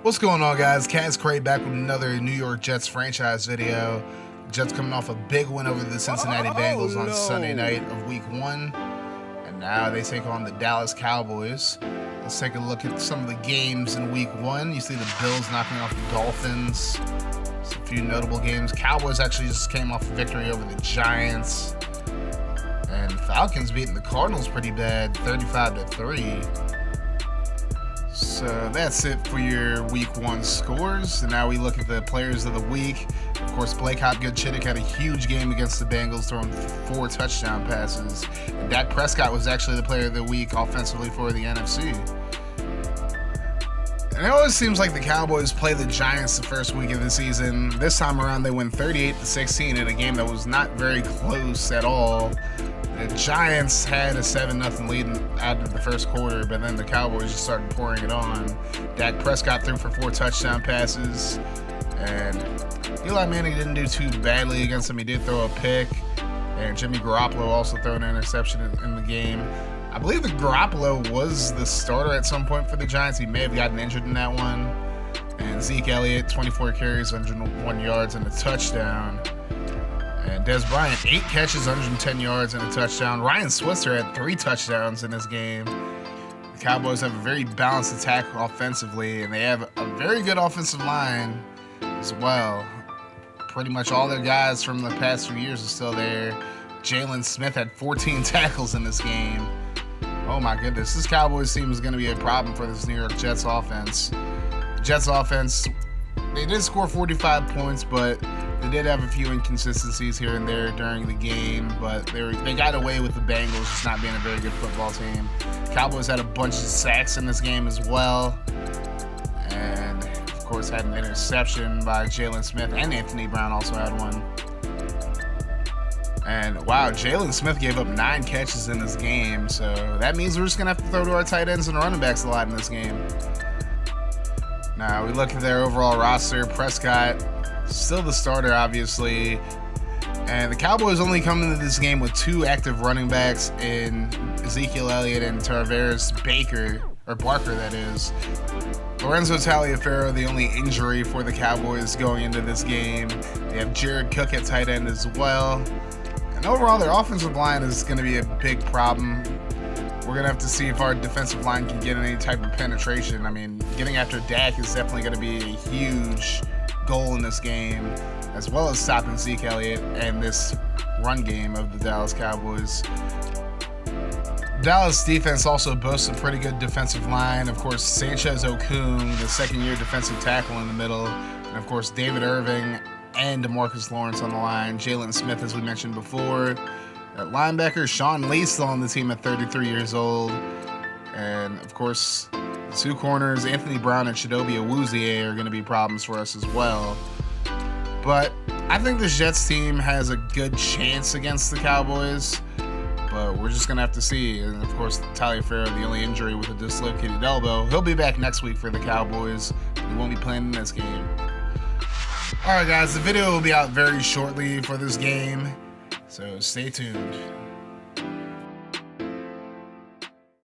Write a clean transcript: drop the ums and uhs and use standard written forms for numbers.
What's going on, guys? Kaz Cray back with another New York Jets franchise video. Jets coming off a big win over the Cincinnati Bengals on Sunday night of Week 1. And now they take on the Dallas Cowboys. Let's take a look at some of the games in Week 1. You see the Bills knocking off the Dolphins. Just a few notable games. Cowboys actually just came off a victory over the Giants. And Falcons beating the Cardinals pretty bad, 35-3. So that's it for your Week 1 scores. And now we look at the players of the week. Of course, Blake Hopgood-Chittick had a huge game against the Bengals, throwing 4 touchdown passes. And Dak Prescott was actually the player of the week offensively for the NFC. And it always seems like the Cowboys play the Giants the first week of the season. This time around, they win 38-16 in a game that was not very close at all. The Giants had a 7-0 lead after the first quarter, but then the Cowboys just started pouring it on. Dak Prescott threw for 4 touchdown passes, and Eli Manning didn't do too badly against him. He did throw a pick, and Jimmy Garoppolo also threw an interception in the game. I believe that Garoppolo was the starter at some point for the Giants. He may have gotten injured in that one. And Zeke Elliott, 24 carries, 101 yards, and a touchdown. And Dez Bryant, 8 catches, 110 yards, and a touchdown. Ryan Switzer had 3 touchdowns in this game. The Cowboys have a very balanced attack offensively, and they have a very good offensive line as well. Pretty much all their guys from the past few years are still there. Jalen Smith had 14 tackles in this game. Oh my goodness, this Cowboys team is going to be a problem for this New York Jets offense. Jets offense, they did score 45 points, but they did have a few inconsistencies here and there during the game, but they got away with the Bengals just not being a very good football team. Cowboys had a bunch of sacks in this game as well, and of course had an interception by Jalen Smith, and Anthony Brown also had one. And wow, Jalen Smith gave up 9 catches in this game, so that means we're just gonna have to throw to our tight ends and running backs a lot in this game. Now we look at their overall roster. Prescott still the starter, obviously, and the Cowboys only come into this game with 2 active running backs in Ezekiel Elliott and Tarvaris Barker, that is. Lorenzo Taliaferro, the only injury for the Cowboys going into this game. They have Jared Cook at tight end as well. And overall, their offensive line is going to be a big problem. We're going to have to see if our defensive line can get any type of penetration. I mean, getting after Dak is definitely going to be a huge goal in this game, as well as stopping Zeke Elliott and this run game of the Dallas Cowboys. Dallas defense also boasts a pretty good defensive line. Of course, Sanchez Okung, the second-year defensive tackle in the middle, and of course, David Irving and DeMarcus Lawrence on the line. Jalen Smith, as we mentioned before. At linebacker, Sean Lee still on the team at 33 years old. And, of course, the 2 corners, Anthony Brown and Chidobe Awuzie, are going to be problems for us as well. But I think the Jets team has a good chance against the Cowboys. But we're just going to have to see. And, of course, Taliaferro, the only injury with a dislocated elbow. He'll be back next week for the Cowboys. He won't be playing in this game. Alright guys, the video will be out very shortly for this game, so stay tuned.